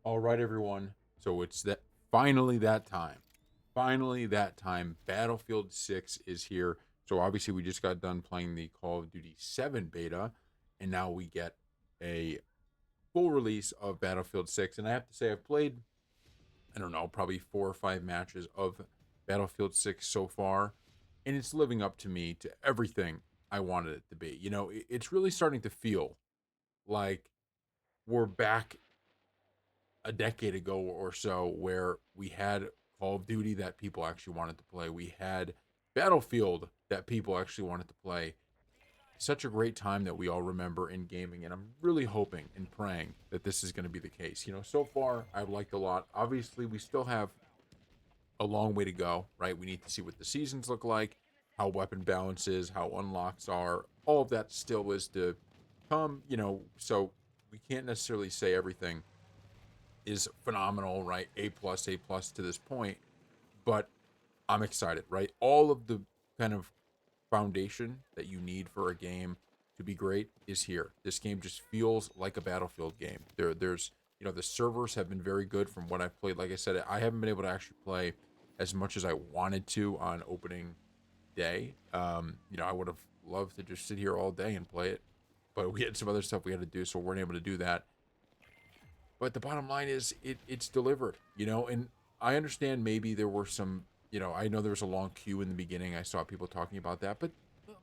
All right, everyone. So it's that finally that time. Finally that time. Battlefield 6 is here. So obviously we just got done playing the Call of Duty 7 beta, and now we get a full release of Battlefield 6. And I have to say I've played, I don't know, probably 4 or 5 matches of Battlefield 6 so far, and it's living up to me to everything I wanted it to be. It's really starting to feel like we're back a decade ago or so where we had Call of Duty that people actually wanted to play. We had Battlefield that people actually wanted to play. Such a great time that we all remember in gaming, and I'm really hoping and praying that this is going to be the case. So far I've liked a lot. Obviously, we still have a long way to go, right? We need to see what the seasons look like, how weapon balance is, how unlocks are. All of that still is to come, so we can't necessarily say everything is phenomenal, right? A plus to this point, but I'm excited, right? All of the kind of foundation that you need for a game to be great is here. This game just feels like a Battlefield game. There's the servers have been very good from what I've played. Like I said, I haven't been able to actually play as much as I wanted to on opening day. I would have loved to just sit here all day and play it, but we had some other stuff we had to do, so we weren't able to do that. But the bottom line is it's delivered, and I understand maybe there were some, I know there was a long queue in the beginning. I saw people talking about that, but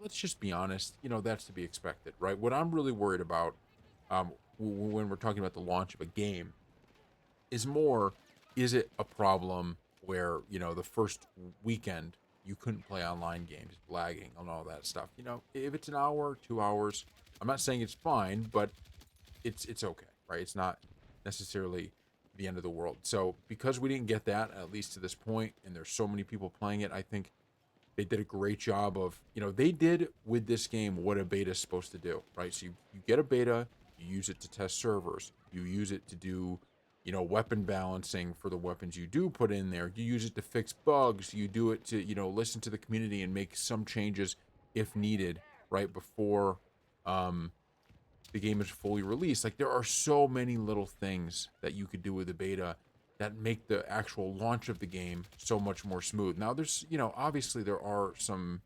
let's just be honest, that's to be expected, right? What I'm really worried about when we're talking about the launch of a game is more, is it a problem where, the first weekend you couldn't play online games, lagging and all that stuff. If it's an hour, 2 hours, I'm not saying it's fine, but it's okay, right? It's not necessarily the end of the world. So because we didn't get that at least to this point, and there's so many people playing it, I think they did a great job of they did with this game what a beta is supposed to do, right? So you get a beta, you use it to test servers, you use it to do weapon balancing for the weapons you do put in there, you use it to fix bugs, you do it to listen to the community and make some changes if needed right before um the game is fully released. Like, there are so many little things that you could do with the beta that make the actual launch of the game so much more smooth. Now, there's, obviously there are some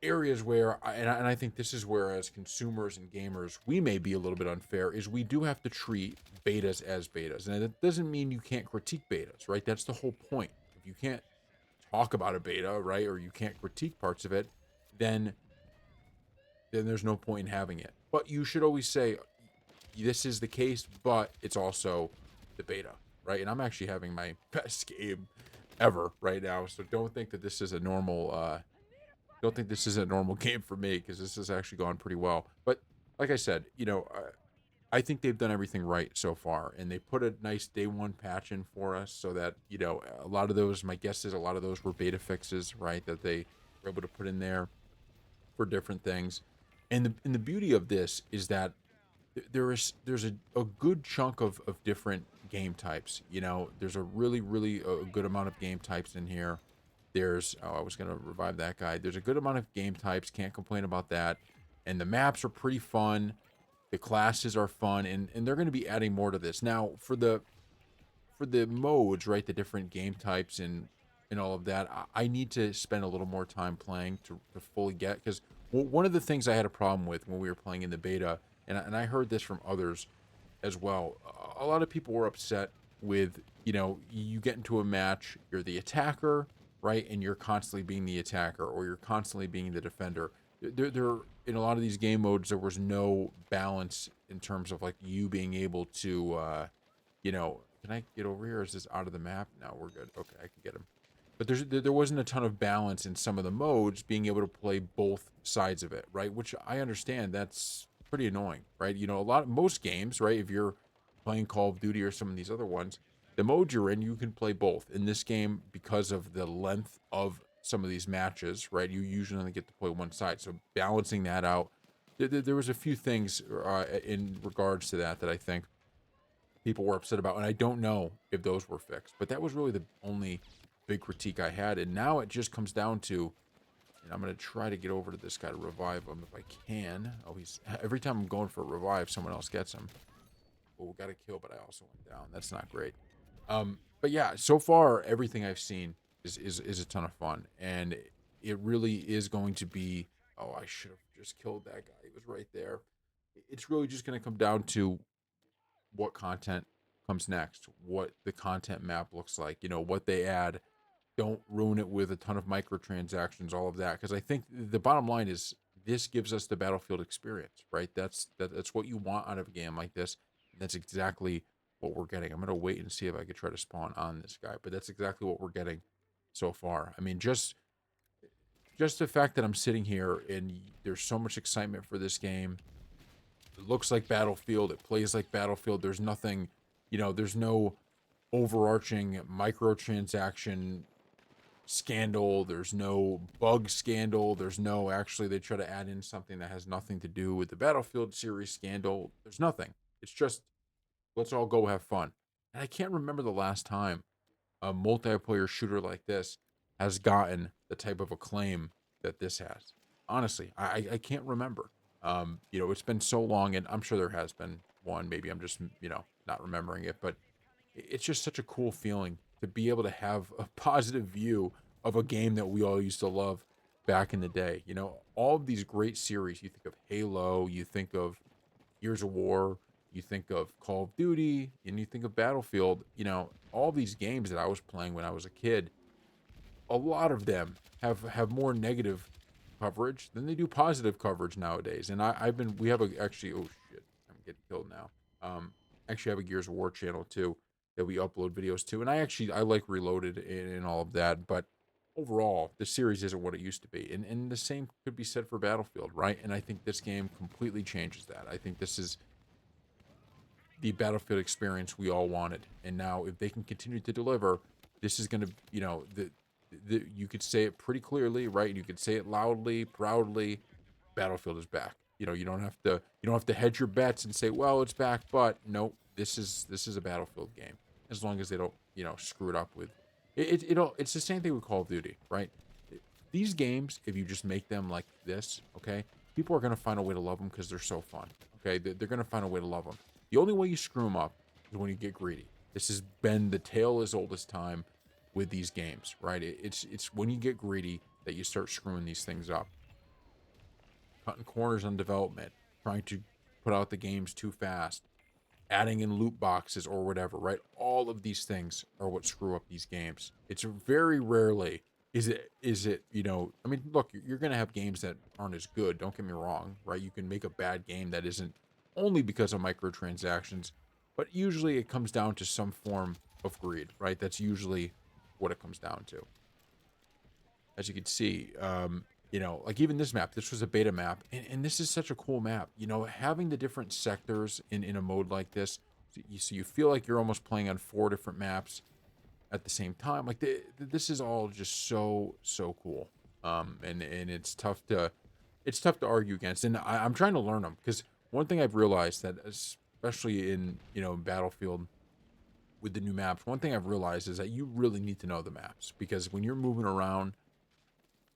areas where, and I think this is where, as consumers and gamers, we may be a little bit unfair, is we do have to treat betas as betas. And that doesn't mean you can't critique betas, right? That's the whole point. If you can't talk about a beta, right, or you can't critique parts of it, then there's no point in having it. But you should always say, this is the case, but it's also the beta, right? And I'm actually having my best game ever right now, so don't think that this is a normal. Don't think this is a normal game for me, because this has actually gone pretty well. But like I said, I think they've done everything right so far, and they put a nice day one patch in for us, so that a lot of those. My guess is a lot of those were beta fixes, right? That they were able to put in there for different things. And the beauty of this is that there's a good chunk of different game types. There's a really a good amount of game types in here. There's, oh, I was gonna revive that guy. There's a good amount of game types. Can't complain about that. And the maps are pretty fun. The classes are fun, and they're going to be adding more to this. Now, for the modes, right? The different game types and all of that. I need to spend a little more time playing to fully get, because one of the things I had a problem with when we were playing in the beta, and I heard this from others as well. A lot of people were upset with, you get into a match, you're the attacker, right, and you're constantly being the attacker, or you're constantly being the defender. There in a lot of these game modes, there was no balance in terms of like you being able to can I get over here? Is this out of the map? No, we're good. Okay, I can get him. But there wasn't a ton of balance in some of the modes, being able to play both sides of it, right? Which I understand, that's pretty annoying, right? Most games, right? If you're playing Call of Duty or some of these other ones, the mode you're in, you can play both. In this game, because of the length of some of these matches, right? You usually only get to play one side. So balancing that out, there was a few things in regards to that I think people were upset about, and I don't know if those were fixed. But that was really the only big critique I had, and now it just comes down to, and I'm gonna try to get over to this guy to revive him if I can. Oh, he's every time I'm going for a revive, someone else gets him. oh, got a kill, but I also went down. That's not great. But yeah, so far everything I've seen is a ton of fun, and it really is going to be. Oh, I should have just killed that guy. He was right there. It's really just going to come down to what content comes next, what the content map looks like, what they add. Don't ruin it with a ton of microtransactions, all of that. Because I think the bottom line is this gives us the Battlefield experience, right? That's what you want out of a game like this. And that's exactly what we're getting. I'm gonna wait and see if I could try to spawn on this guy, but that's exactly what we're getting so far. I mean, just the fact that I'm sitting here and there's so much excitement for this game. It looks like Battlefield. It plays like Battlefield. There's nothing, there's no overarching microtransaction scandal. There's no bug scandal. There's no, actually, they try to add in something that has nothing to do with the Battlefield series scandal. There's nothing. It's just, let's all go have fun. And I can't remember the last time a multiplayer shooter like this has gotten the type of acclaim that this has. Honestly, I can't remember. It's been so long, and I'm sure there has been one. Maybe I'm just, not remembering it, but it's just such a cool feeling to be able to have a positive view of a game that we all used to love back in the day. All of these great series, you think of Halo, you think of Gears of War, you think of Call of Duty, and you think of Battlefield, all these games that I was playing when I was a kid, a lot of them have more negative coverage than they do positive coverage nowadays. And we have actually, oh shit, I'm getting killed now. Actually have a Gears of War channel too that we upload videos to. And I like Reloaded and all of that, but overall, the series isn't what it used to be. And the same could be said for Battlefield, right? And I think this game completely changes that. I think this is the Battlefield experience we all wanted. And now if they can continue to deliver, this is going to, you could say it pretty clearly, right? You could say it loudly, proudly. Battlefield is back. You don't have to hedge your bets and say, well, it's back, but nope, this is a Battlefield game. As long as they don't, screw it up with it's the same thing with Call of Duty, right? These games, if you just make them like this, okay, people are going to find a way to love them because they're so fun. Okay, they're going to find a way to love them. The only way you screw them up is when you get greedy. This has been the tale as old as time with these games, right? It's when you get greedy that you start screwing these things up. Cutting corners on development, trying to put out the games too fast, adding in loot boxes or whatever, right? All of these things are what screw up these games. It's very rarely is it, I mean, look, you're going to have games that aren't as good, don't get me wrong, right? You can make a bad game that isn't only because of microtransactions, but usually it comes down to some form of greed, right? That's usually what it comes down to. As you can see, like even this map, this was a beta map, and this is such a cool map. Having the different sectors in a mode like this, so you feel like you're almost playing on 4 different maps at the same time. Like this is all just so cool. And it's tough to argue against, and I'm trying to learn them because one thing I've realized that especially in Battlefield with the new maps, one thing I've realized is that you really need to know the maps because when you're moving around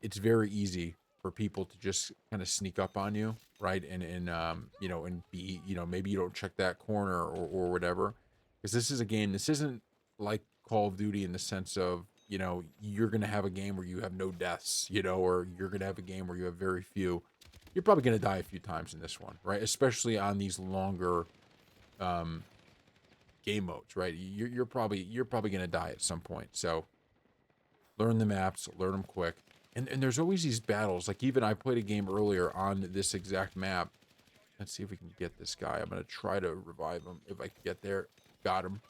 it's very easy for people to just kind of sneak up on you, right? And be, maybe you don't check that corner or whatever. Because this is a game, this isn't like Call of Duty in the sense of, you're going to have a game where you have no deaths, or you're going to have a game where you have very few. You're probably going to die a few times in this one, right? Especially on these longer game modes, right? You're probably going to die at some point. So learn the maps, learn them quick. And there's always these battles. Like even I played a game earlier on this exact map. Let's see if we can get this guy. I'm going to try to revive him if I can get there. Got him.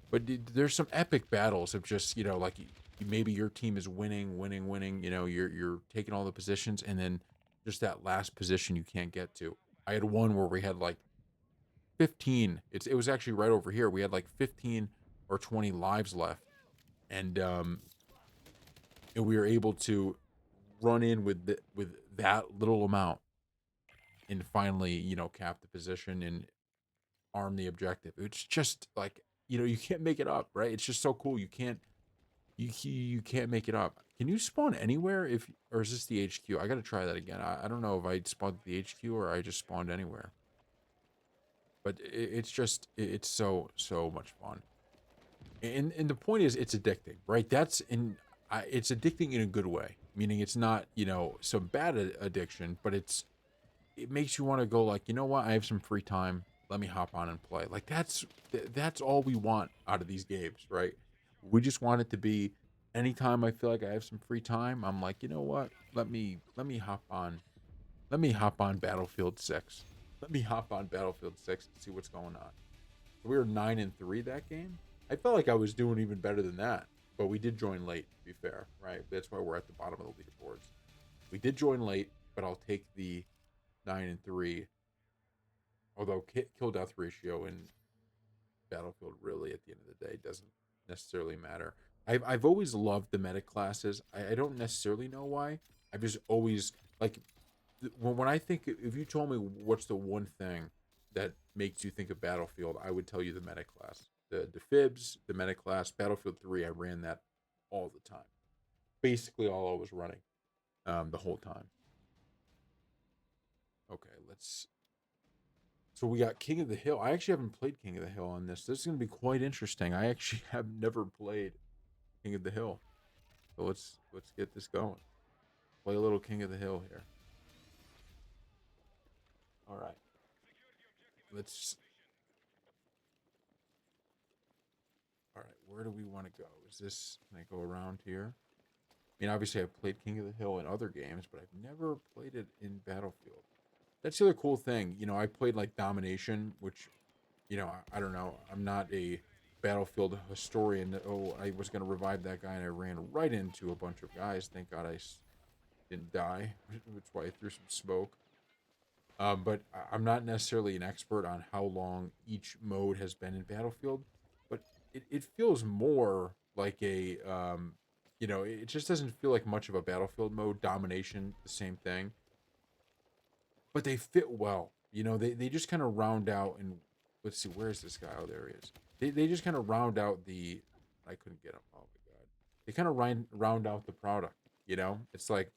But there's some epic battles of just, like maybe your team is winning. You're taking all the positions and then just that last position you can't get to. I had one where we had like 15. It was actually right over here. We had like 15 or 20 lives left. And we were able to run in with that little amount and finally, cap the position and arm the objective. It's just like, you can't make it up, right? It's just so cool. You can't make it up. Can you spawn anywhere or is this the HQ? I got to try that again. I don't know if I spawned at the HQ or I just spawned anywhere. but it's just it's so much fun. And the point is, it's addicting, right? It's addicting in a good way, meaning it's not some bad addiction, but it makes you want to go like, you know what? I have some free time. Let me hop on and play. Like that's all we want out of these games, right? We just want it to be anytime I feel like I have some free time, I'm like, you know what? Let me hop on. Let me hop on Battlefield 6. Let me hop on Battlefield 6 and see what's going on. We were 9-3 that game. I felt like I was doing even better than that, but we did join late. To be fair, right? That's why we're at the bottom of the leaderboards. We did join late, but I'll take the 9-3. Although kill death ratio in Battlefield really at the end of the day doesn't necessarily matter. I've always loved the medic classes. I don't necessarily know why. I've just always like when I think, if you told me what's the one thing that makes you think of Battlefield, I would tell you the medic class. The fibs, the medic class, Battlefield 3, I ran that all the time. Basically all I was running the whole time. Okay, let's so we got King of the Hill. I actually haven't played King of the Hill on this. This is going to be quite interesting. I actually have never played King of the Hill. So let's get this going. Play a little King of the Hill here. All right. Let's All right, where do we want to go? Is this, can I go around here? I mean, obviously I've played King of the Hill in other games, but I've never played it in Battlefield. That's the other cool thing. I played like Domination, which, I don't know. I'm not a Battlefield historian. Oh, I was going to revive that guy and I ran right into a bunch of guys. Thank God I didn't die. That's why I threw some smoke. But I'm not necessarily an expert on how long each mode has been in Battlefield, but it feels more like it just doesn't feel like much of a Battlefield mode. Domination, the same thing, but they fit well. They just kind of round out, and let's see, where's this guy? Oh, there he is. They just kind of round out the, I couldn't get him. Oh my God. They kind of round out the product, It's like,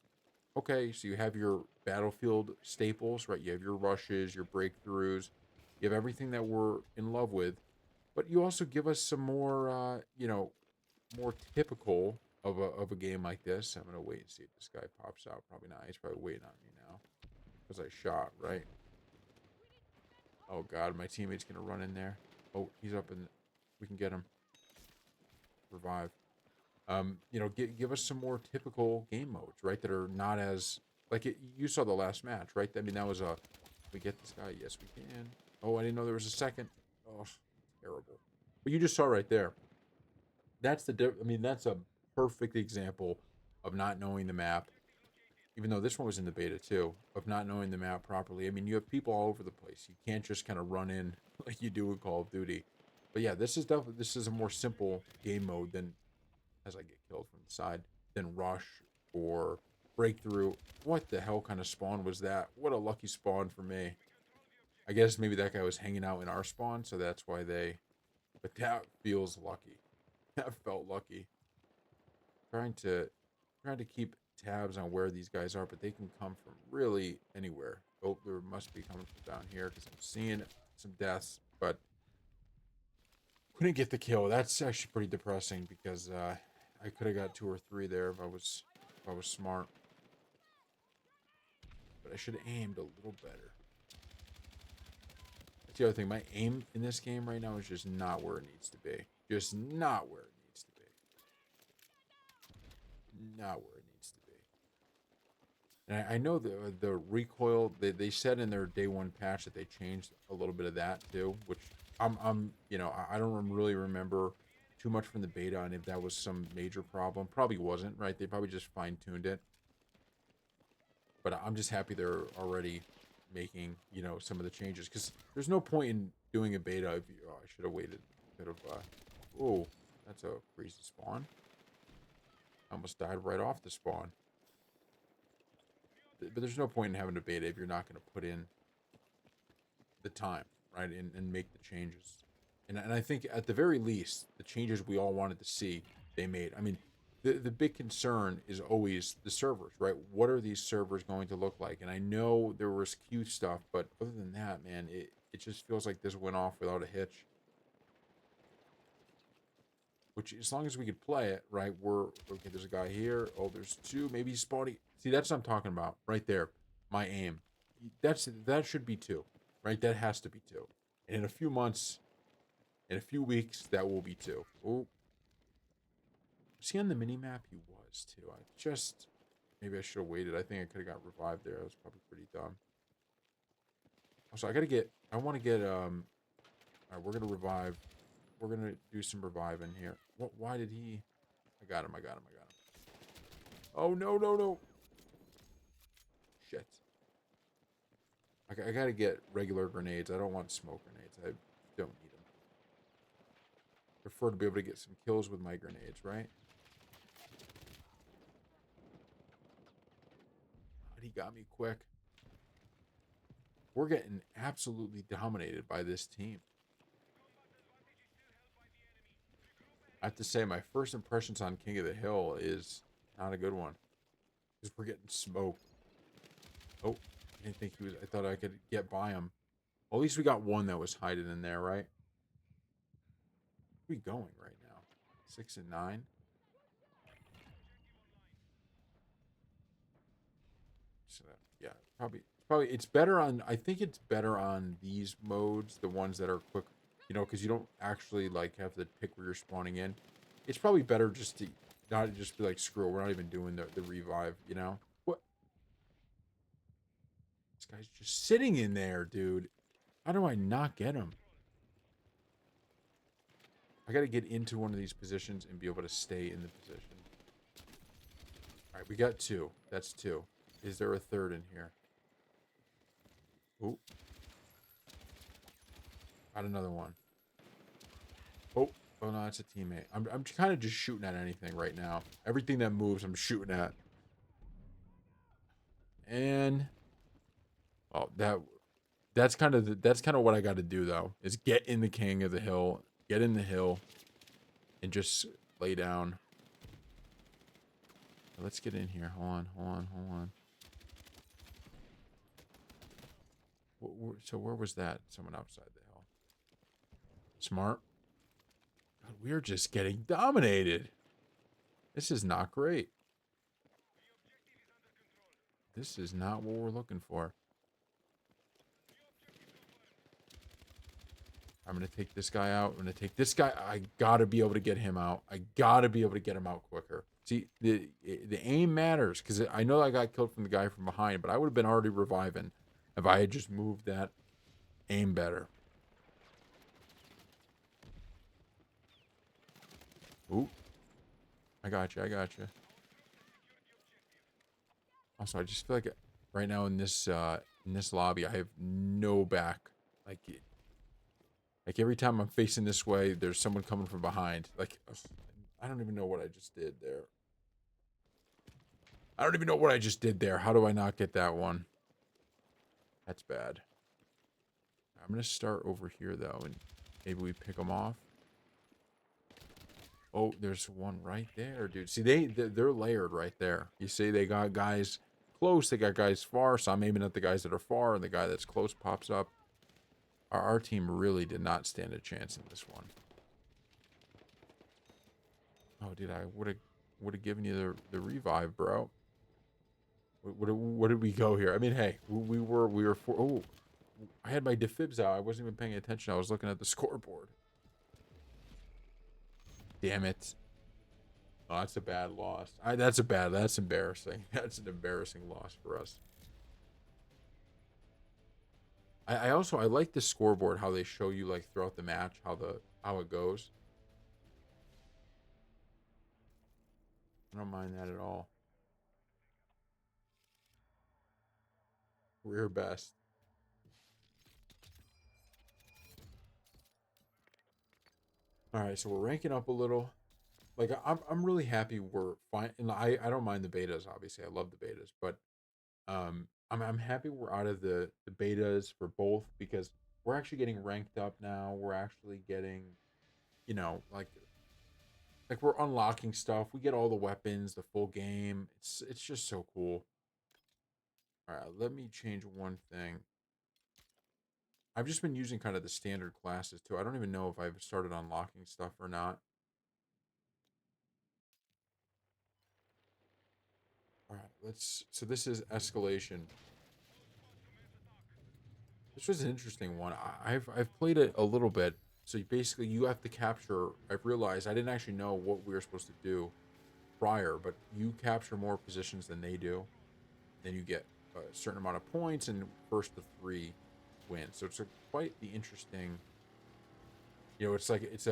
okay, so you have your Battlefield staples, right? You have your rushes, your breakthroughs, you have everything that we're in love with, but you also give us some more, more typical of a game like this. I'm gonna wait and see if this guy pops out. Probably not. He's probably waiting on me now because I shot right. Oh God, my teammate's gonna run in there. Oh, he's up in. We can get him. Revive. Give us some more typical game modes, right? That are not as like you saw the last match, right? I mean, that was a. We get this guy. Yes, we can. Oh, I didn't know there was a second. Oh, terrible. But you just saw right there. I mean, that's a perfect example of not knowing the map. Even though this one was in the beta too, of not knowing the map properly. I mean, you have people all over the place. You can't just kind of run in like you do in Call of Duty. But yeah, this is a more simple game mode than, as I get killed from the side, than Rush or Breakthrough. What the hell kind of spawn was that? What a lucky spawn for me. I guess maybe that guy was hanging out in our spawn, so that's why they. But that feels lucky. That felt lucky. Trying to keep tabs on where these guys are, but they can come from really anywhere. Oh, there must be coming from down here because I'm seeing some deaths, but couldn't get the kill. That's actually pretty depressing because I could have got 2 or 3 there if I was smart. But I should have aimed a little better. That's the other thing. My aim in this game right now is just not where it needs to be. Just not where it needs to be. Not where it needs to be. And I know the recoil. They said in their day one patch that they changed a little bit of that too, which I don't really remember too much from the beta, and if that was some major problem, probably wasn't, right? They probably just fine tuned it. But I'm just happy they're already making some of the changes, because there's no point in doing a beta if you. Oh, I should have waited. Could have. Oh, that's a crazy spawn. I almost died right off the spawn. But there's no point in having a beta if you're not going to put in the time, right, and make the changes. And I think at the very least, the changes we all wanted to see, they made. I mean, the big concern is always the servers, right? What are these servers going to look like? And I know there was Q stuff, but other than that, man, it just feels like this went off without a hitch. Which, as long as we could play it, right? We're okay. There's a guy here. Oh, there's two. Maybe he's spawning. See, that's what I'm talking about, right there. My aim. That should be two, right? That has to be two. And in a few months, in a few weeks, that will be two. Oh, was he on the mini map? He was too. I just maybe I should have waited. I think I could have got revived there. That was probably pretty dumb. Also, I gotta get. I want to get. All right, we're gonna revive. We're gonna do some reviving here. What? Why did he? I got him. I got him. I got him. Oh no no no! Shit. I gotta get regular grenades. I don't want smoke grenades. I don't need them. Prefer to be able to get some kills with my grenades, right? But he got me quick. We're getting absolutely dominated by this team. I have to say, my first impressions on King of the Hill is not a good one. Because we're getting smoked. Oh, I didn't think he was. I thought I could get by him. Well, at least we got one that was hiding in there, right? Where are we going right now? 6 and 9. So, yeah, probably it's better on. I think it's better on these modes, the ones that are quick, because you don't actually like have to pick where you're spawning in. It's probably better just to not just be like, screw it, we're not even doing the revive. What? This guy's just sitting in there, dude. How do I not get him? I got to get into one of these positions and be able to stay in the position. All right, we got two. That's two. Is there a third in here? Oh, got another one. Oh, oh no, it's a teammate. I'm kind of just shooting at anything right now. Everything that moves, I'm shooting at. And oh, that's kind of what I got to do though. Is get in the king of the hill, get in the hill, and just lay down. Let's get in here. Hold on, hold on, hold on. So where was that? Someone outside the hill. Smart. God, we're just getting dominated. This is not great. This is not what we're looking for. I'm going to take this guy out. I'm going to take this guy. I got to be able to get him out. I got to be able to get him out quicker. See, the aim matters because I know I got killed from the guy from behind, but I would have been already reviving if I had just moved that aim better. Ooh. I got you. I got you. Also, I just feel like right now in this lobby, I have no back. Like every time I'm facing this way, there's someone coming from behind. Like, I don't even know what I just did there. I don't even know what I just did there. How do I not get that one? That's bad. I'm going to start over here, though, and maybe we pick them off. Oh, there's one right there, dude. See, they're layered right there. You see, they got guys close, they got guys far, so I'm aiming at the guys that are far, and the guy that's close pops up. Our team really did not stand a chance in this one. Oh, dude, I would have given you the revive, bro. What did we go here? I mean, hey, we were for. Oh, I had my defibs out. I wasn't even paying attention. I was looking at the scoreboard. Damn it. Oh, that's a bad loss. That's embarrassing. That's an embarrassing loss for us. I also I like the scoreboard, how they show you like throughout the match how it goes. I don't mind that at all. Rear best. All right, so we're ranking up a little. Like I'm really happy we're fine, and I don't mind the betas. Obviously, I love the betas, but I'm happy we're out of the betas for both because we're actually getting ranked up now. We're actually getting, you know, like Like we're unlocking stuff. We get all the weapons, the full game. It's just so cool. All right, let me change one thing. I've just been using kind of the standard classes too. I don't even know if I've started unlocking stuff or not. All right, let's. So this is escalation. This was an interesting one. I've played it a little bit. So basically, you have to capture. I've realized I didn't actually know what we were supposed to do prior, but you capture more positions than they do. Then you get a certain amount of points, and first to three win. So it's quite the interesting. It's like it's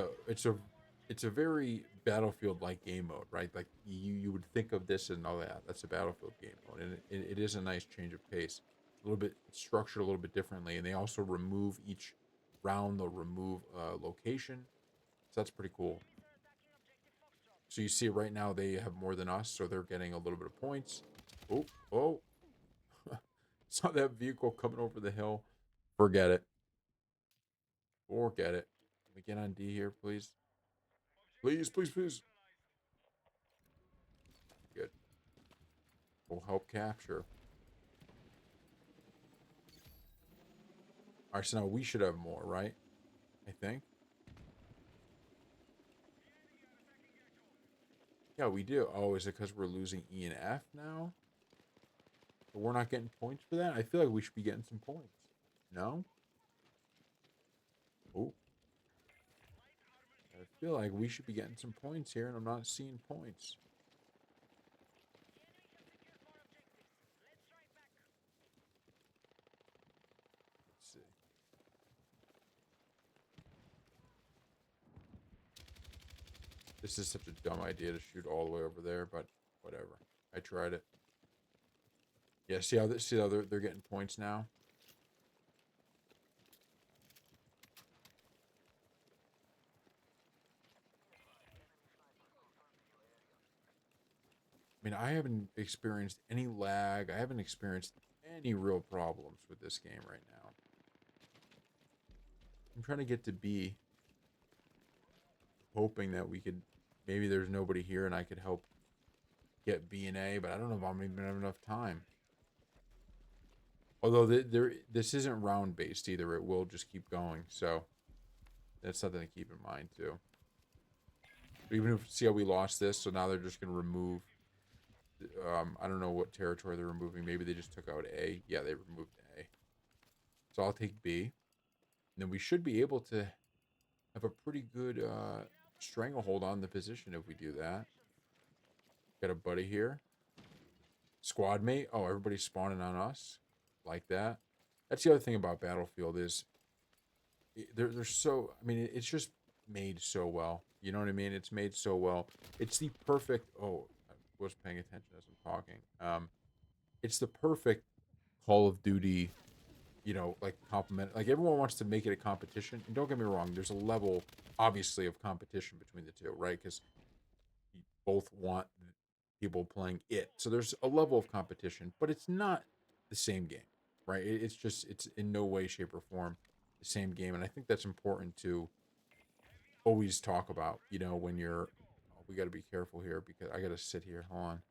a very Battlefield like game mode, right? Like you would think of this and all that. That's a Battlefield game mode, and it is a nice change of pace. A little bit structured a little bit differently, and they also remove each round. They'll remove location, so that's pretty cool. So you see, right now they have more than us, so they're getting a little bit of points. Oh, oh! Saw that vehicle coming over the hill. Forget it. Forget it. Can we get on D here, please? Please, please, please. Good. We'll help capture. All right, so now we should have more, right? I think. Yeah, we do. Oh, is it because we're losing E and F now? But we're not getting points for that? I feel like we should be getting some points. No? Oh, I feel like we should be getting some points here, and I'm not seeing points. Let's see. This is such a dumb idea to shoot all the way over there, but whatever. I tried it. Yeah, see how they're getting points now? I mean, I haven't experienced any lag. I haven't experienced any real problems with this game right now. I'm trying to get to B, hoping that we could. Maybe there's nobody here and I could help get B and A, but I don't know if I'm even gonna have enough time. Although this isn't round based either, it will just keep going. So that's something to keep in mind too. But even if see how we lost this, so now they're just gonna remove. I don't know what territory they're removing. Maybe they just took out A. Yeah, they removed A. So I'll take B. And then we should be able to have a pretty good stranglehold on the position if we do that. Got a buddy here. Squad mate. Oh, everybody's spawning on us. Like that. That's the other thing about Battlefield is they're so. I mean, it's just made so well. You know what I mean? It's made so well. It's the perfect. Oh, I was paying attention as I'm talking. It's the perfect Call of Duty. Like compliment. Like everyone wants to make it a competition. And don't get me wrong. There's a level, obviously, of competition between the two, right? Because you both want people playing it. So there's a level of competition, but it's not the same game, right? It's in no way, shape, or form the same game. And I think that's important to always talk about, when you're, oh, we got to be careful here because I got to sit here. Hold on.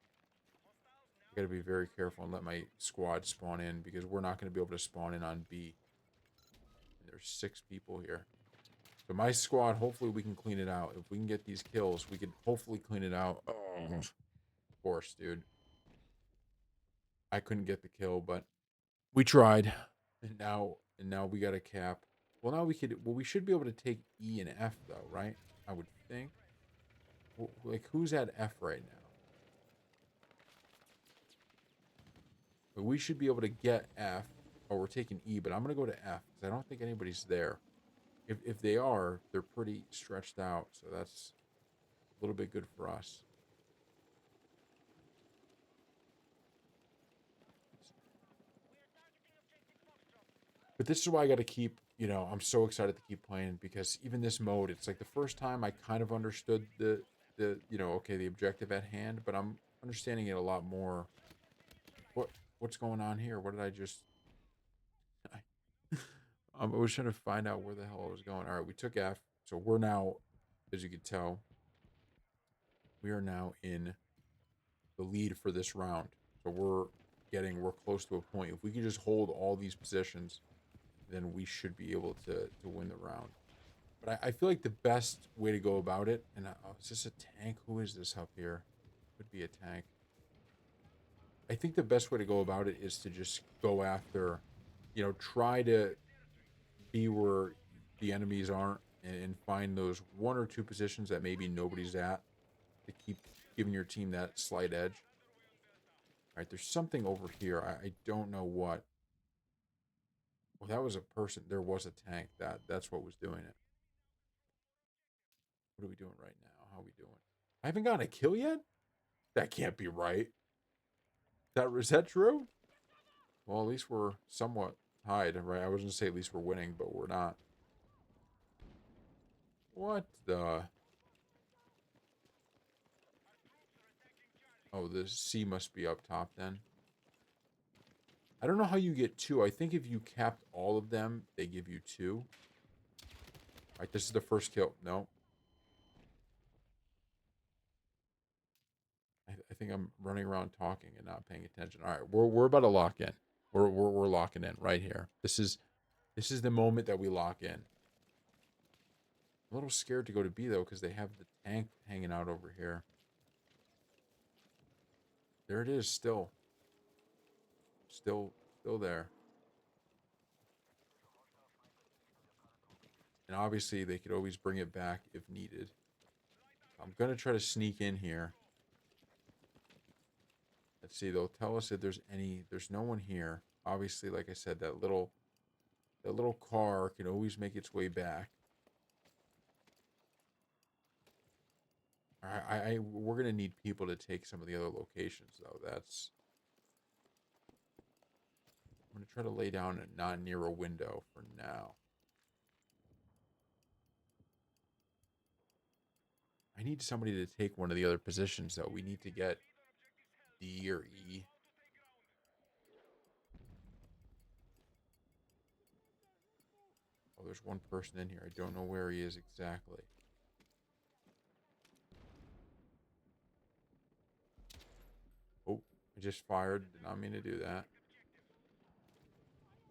I got to be very careful and let my squad spawn in because we're not going to be able to spawn in on B. There's 6 people here. So my squad, hopefully we can clean it out. If we can get these kills, we could hopefully clean it out. Oh, of course, dude. I couldn't get the kill, but we tried. And now we got a cap. Well, now we should be able to take E and F though, right? I would think. Well, like who's at F right now? But we should be able to get F. Oh, we're taking E, but I'm gonna go to F because I don't think anybody's there. If they are, they're pretty stretched out, so that's a little bit good for us. But this is why I got to keep, I'm so excited to keep playing because even this mode, it's like the first time I kind of understood okay, the objective at hand, but I'm understanding it a lot more. What's going on here? What did I just? I, I was trying to find out where the hell I was going. All right, we took F, so we're now, as you can tell, We are now in the lead for this round. So we're close to a point. If we can just hold all these positions, then we should be able to win the round. But I feel like the best way to go about it, and is this a tank? Who is this up here? Could be a tank. I think the best way to go about it is to just go after, try to be where the enemies aren't and find those one or two positions that maybe nobody's at to keep giving your team that slight edge. All right, there's something over here. I don't know what. Well, that was a person. There was a tank. That's what was doing it. What are we doing right now? How are we doing? I haven't gotten a kill yet? That can't be right. Is that true? Well, at least we're somewhat tied, right? I was gonna say at least we're winning, but we're not. What the? Oh, the C must be up top then. I don't know how you get two. I think if you capped all of them, they give you two. All right, this is the first kill. No. I think I'm running around talking and not paying attention. All right, we're about to lock in. We're locking in right here. This is the moment that we lock in. I'm a little scared to go to B though because they have the tank hanging out over here. There it is, still there. And obviously they could always bring it back if needed. I'm gonna try to sneak in here. Let's see, they'll tell us if there's no one here. Obviously, like I said, that little car can always make its way back. We're gonna need people to take some of the other locations though. I'm gonna try to lay down and not near a window for now. I need somebody to take one of the other positions though. We need to get D or E. Oh, there's one person in here. I don't know where he is exactly. Oh, I just fired. Did not mean to do that.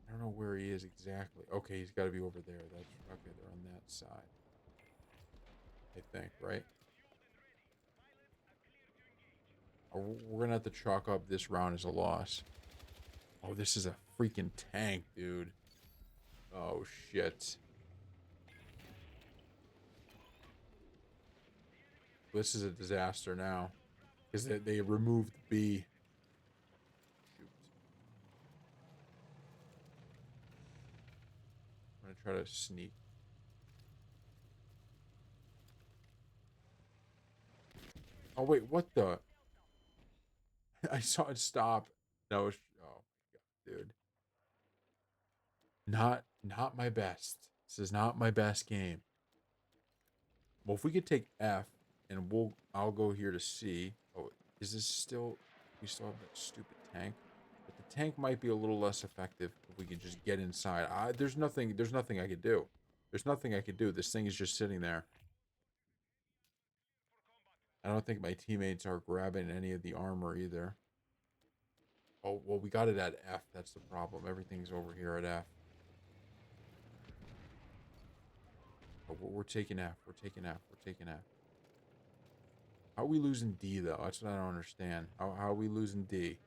I don't know where he is exactly. Okay, he's got to be over there. That's okay. They're on that side. I think, right? Oh, we're gonna have to chalk up this round as a loss. Oh, this is a freaking tank, dude. Oh shit. This is a disaster now because they removed B. Shoot. I'm gonna try to sneak. Oh wait, what the? I saw it stop. No, oh my god, dude. Not my best. This is not my best game. Well, if we could take F and I'll go here to C. Oh, is this still? We still have that stupid tank. But the tank might be a little less effective if we could just get inside. There's nothing. There's nothing I could do. There's nothing I could do. This thing is just sitting there. I don't think my teammates are grabbing any of the armor either. Oh, well, we got it at F. That's the problem. Everything's over here at F. Oh, we're taking F. We're taking F. We're taking F. How are we losing D, though? That's what I don't understand. How are we losing D?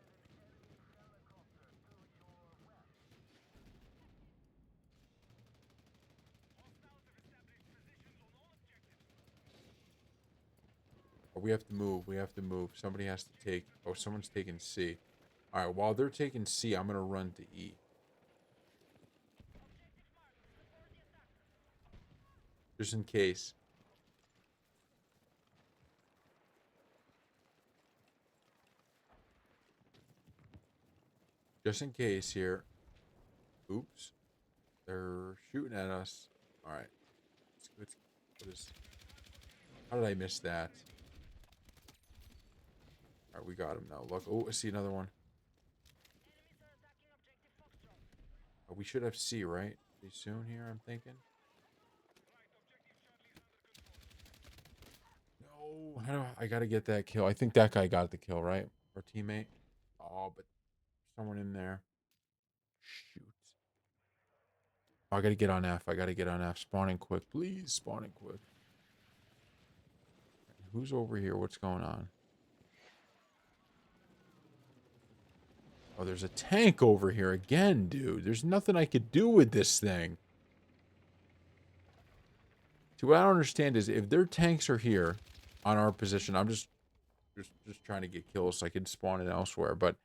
Oh, we have to move. We have to move. Somebody has to take... Oh, someone's taking C. All right, while they're taking C, I'm going to run to E. Just in case. Just in case here. Oops. They're shooting at us. All right. How did I miss that? All right, we got him now. Look. Oh, I see another one. Oh, we should have C, right? Pretty soon here, I'm thinking. No, how do I gotta get that kill? I think that guy got the kill, right? Our teammate. Oh, but someone in there. Shoot. Oh, I gotta get on F. I gotta get on F. Spawning quick, please. Spawning quick. Who's over here? What's going on? Oh, there's a tank over here again, dude. There's nothing I could do with this thing. See, what I don't understand is if their tanks are here on our position, I'm just trying to get kills so I can spawn it elsewhere. But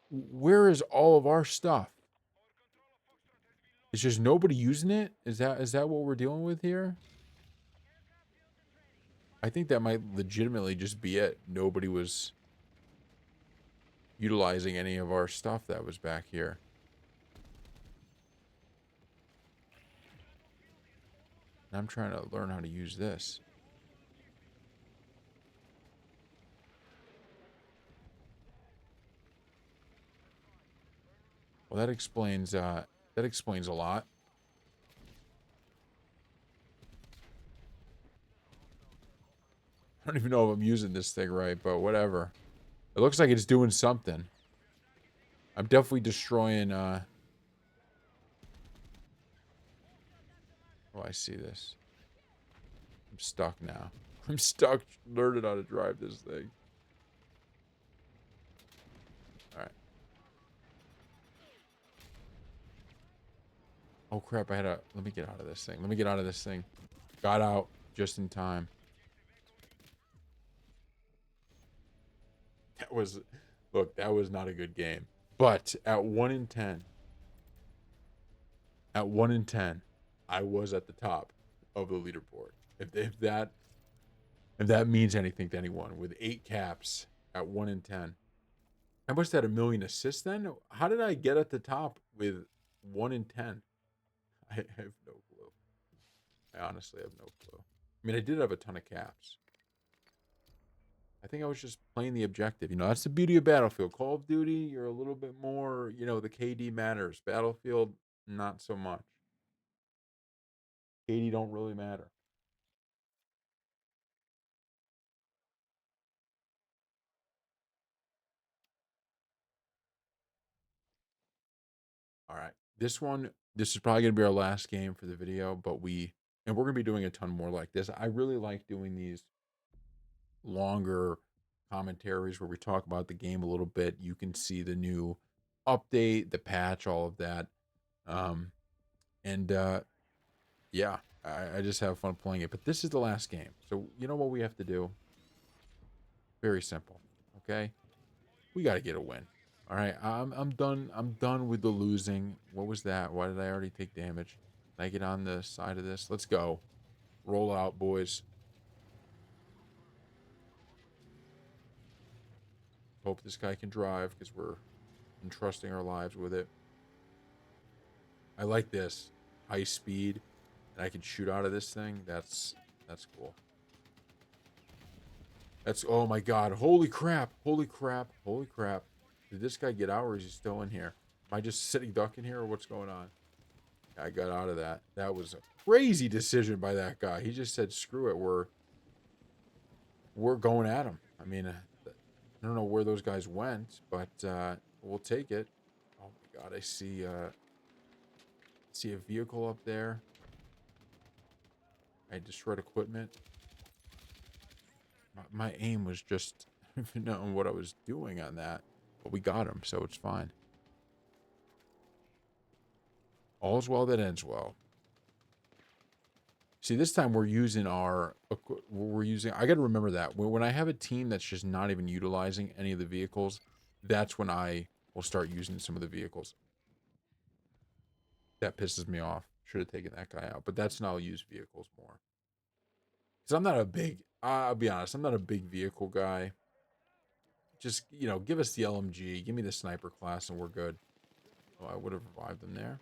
where is all of our stuff? It's just nobody using it? Is that what we're dealing with here? I think that might legitimately just be it. Nobody was utilizing any of our stuff that was back here. And I'm trying to learn how to use this. Well, that explains a lot. I don't even know if I'm using this thing right, but whatever. It looks like it's doing something. I'm definitely destroying, Oh, I see this. I'm stuck now. I'm stuck learning how to drive this thing. Alright. Oh, crap. Let me get out of this thing. Let me get out of this thing. Got out just in time. Look, that was not a good game. But at 1 in 10, I was at the top of the leaderboard. If that means anything to anyone, with 8 caps at 1 in 10. I must have had 1,000,000 assists then? How did I get at the top with 1 in 10? I have no clue. I honestly have no clue. I mean, I did have a ton of caps. I think I was just playing the objective. You know, that's the beauty of Battlefield. Call of Duty, you're a little bit more, the KD matters. Battlefield, not so much. KD don't really matter. All right. This is probably going to be our last game for the video, but we're going to be doing a ton more like this. I really like doing these longer commentaries where we talk about the game a little bit. You can see the new update, the patch, all of that. And yeah, I just have fun playing it. But this is the last game. So you know what we have to do? Very simple. Okay? We got to get a win. All right, I'm done. I'm done with the losing. What was that? Why did I already take damage? Can I get on the side of this? Let's go. Roll out, boys. Hope this guy can drive because we're entrusting our lives with it. I like this. High speed. And I can shoot out of this thing. That's cool. Oh my god. Holy crap. Holy crap. Holy crap. Did this guy get out or is he still in here? Am I just sitting duck in here or what's going on? I got out of that. That was a crazy decision by that guy. He just said, screw it. We're going at him. I mean, I don't know where those guys went, but we'll take it. Oh my god, I see a vehicle up there. I destroyed equipment. My aim was just knowing what I was doing on that. But we got him, so it's fine. All's well that ends well. See, this time we're using I got to remember that. When I have a team that's just not even utilizing any of the vehicles, that's when I will start using some of the vehicles. That pisses me off. Should have taken that guy out. But that's when I'll use vehicles more. Because I'm not a big, I'll be honest, I'm not a big vehicle guy. Just, give us the LMG. Give me the sniper class and we're good. Oh, I would have revived them there.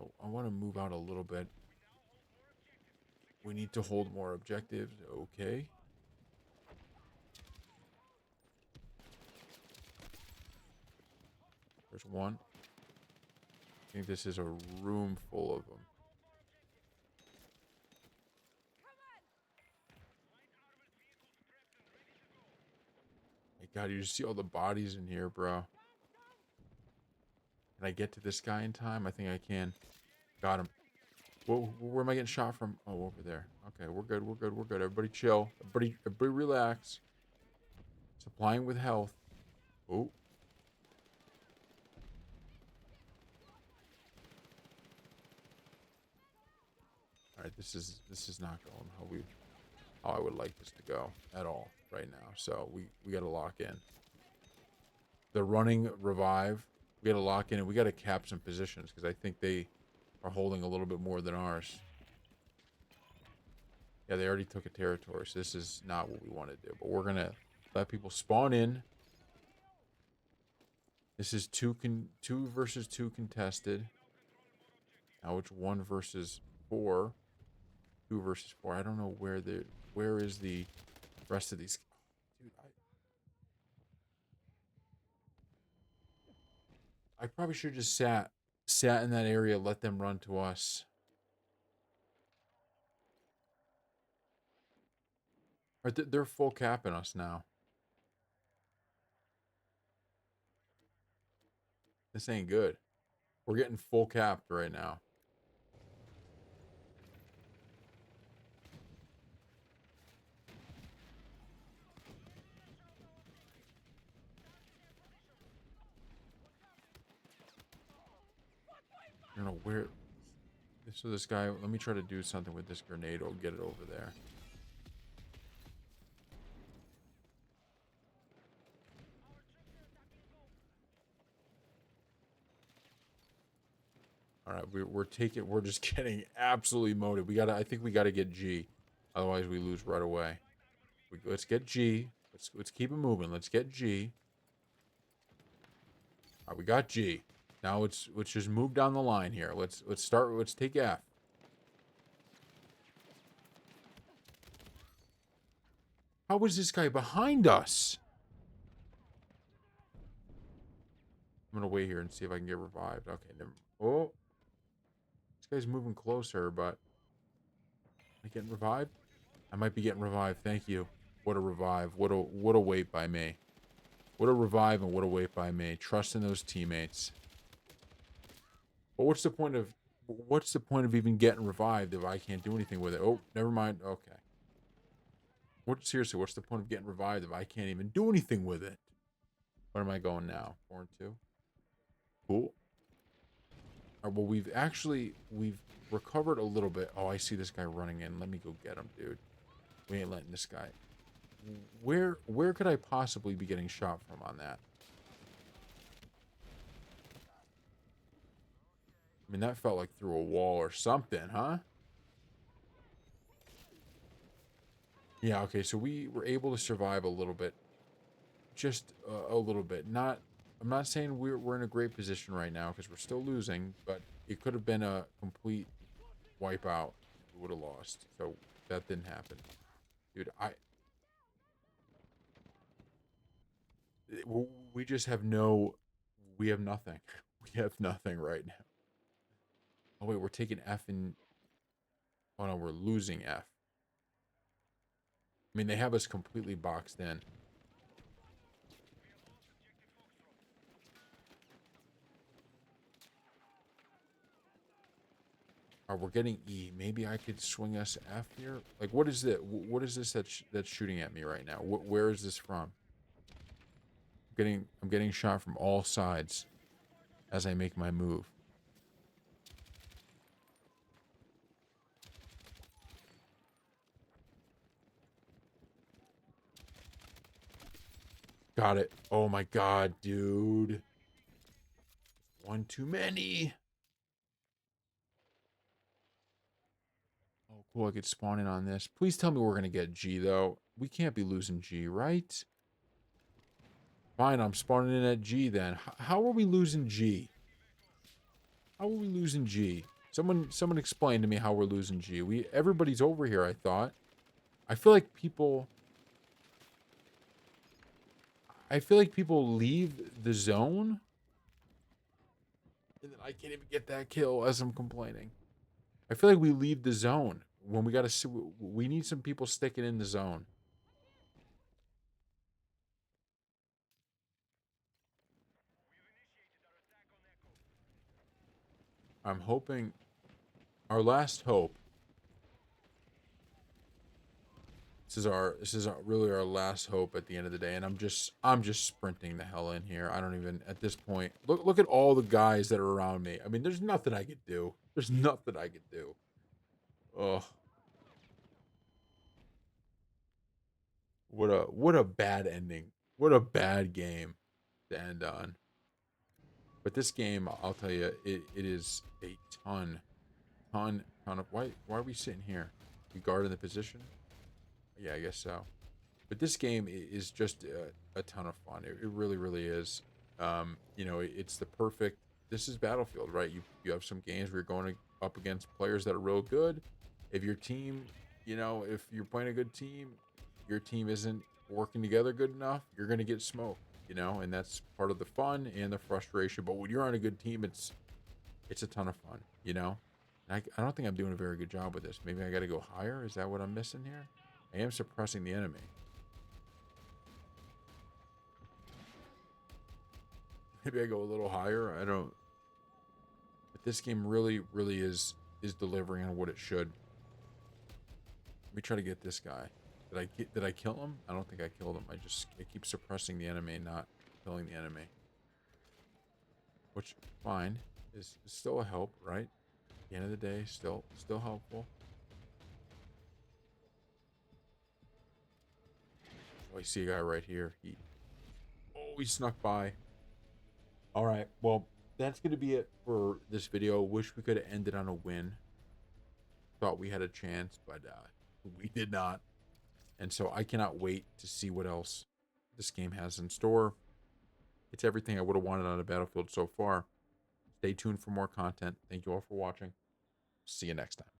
Oh, I want to move out a little bit. We need to hold more objectives. Okay. There's one. I think this is a room full of them. My God, you just see all the bodies in here, bro. Can I get to this guy in time? I think I can. Got him. Where am I getting shot from? Oh, over there. Okay, we're good. We're good. We're good. Everybody chill. Everybody relax. Supplying with health. Oh. All right, this is not going how I would like this to go at all right now. So we got to lock in. The running revive. We got to lock in and we got to cap some positions because I think they are holding a little bit more than ours. Yeah, they already took a territory, so this is not what we want to do. But we're gonna let people spawn in. This is two versus two contested. Now it's 1 versus 4. 2 versus 4. I don't know where is the rest of these. Dude, I probably should have just sat in that area, let them run to us. They're full capping us now. This ain't good. We're getting full capped right now. I don't know where. So this guy, let me try to do something with this grenade. I'll get it over there. All right, we're just getting absolutely moted. I think we gotta get G, otherwise we lose right away. Let's get G. Let's keep it moving. Let's get G. All right, we got G. Now let's just move down the line here. Let's take F. How was this guy behind us? I'm gonna wait here and see if I can get revived. Okay, oh, this guy's moving closer, but am I getting revived? I might be getting revived. Thank you. What a revive. What a wait by me. What a revive and what a wait by me. Trust in those teammates. But what's the point of even getting revived if I can't do anything with it? Oh, never mind. Okay. Seriously, what's the point of getting revived if I can't even do anything with it? Where am I going now? 4 and 2. Cool. All right, well, we've recovered a little bit. Oh, I see this guy running in. Let me go get him, dude. We ain't letting this guy. Where could I possibly be getting shot from on that? I mean, that felt like through a wall or something, huh? Yeah, okay, so we were able to survive a little bit. Just a little bit. I'm not saying we're in a great position right now because we're still losing, but it could have been a complete wipeout. We would have lost. So that didn't happen. Dude, we just have we have nothing. We have nothing right now. Oh wait, we're taking F and oh no, we're losing F. I mean, they have us completely boxed in. All right, we're getting E. Maybe I could swing us F here. Like, what is it? What is this that's shooting at me right now? Where is this from? I'm getting shot from all sides as I make my move. Got it. Oh my God, dude. One too many. Oh, cool. I could spawn in on this. Please tell me we're going to get G, though. We can't be losing G, right? Fine, I'm spawning in at G then. How are we losing G? How are we losing G? Someone explain to me how we're losing G. Everybody's over here, I thought. I feel like people leave the zone. And then I can't even get that kill as I'm complaining. I feel like we leave the zone when we got to. We need some people sticking in the zone. I'm hoping our last hope. This is really our last hope at the end of the day, and I'm just sprinting the hell in here. I don't even at this point look at all the guys that are around me. I mean, there's nothing I could do. There's nothing I could do. Oh, what a bad ending. What a bad game to end on. But this game, I'll tell you, it is a ton of why are we sitting here? We guarding the position? Yeah, I guess so. But this game is just a ton of fun. It really, really is. It's the perfect. This is Battlefield, right? You have some games where you're going up against players that are real good. If your team, if you're playing a good team, your team isn't working together good enough, you're gonna get smoked. And that's part of the fun and the frustration. But when you're on a good team, it's a ton of fun. I don't think I'm doing a very good job with this. Maybe I got to go higher. Is that what I'm missing here? I am suppressing the enemy. Maybe I go a little higher. I don't. But this game really, really is delivering on what it should. Let me try to get this guy. Did I kill him? I don't think I killed him. I keep suppressing the enemy, not killing the enemy. Which fine is still a help, right? At the end of the day, still helpful. Oh, I see a guy right here. He snuck by. All right. Well, that's going to be it for this video. Wish we could have ended on a win. Thought we had a chance, but we did not. And so I cannot wait to see what else this game has in store. It's everything I would have wanted on a Battlefield so far. Stay tuned for more content. Thank you all for watching. See you next time.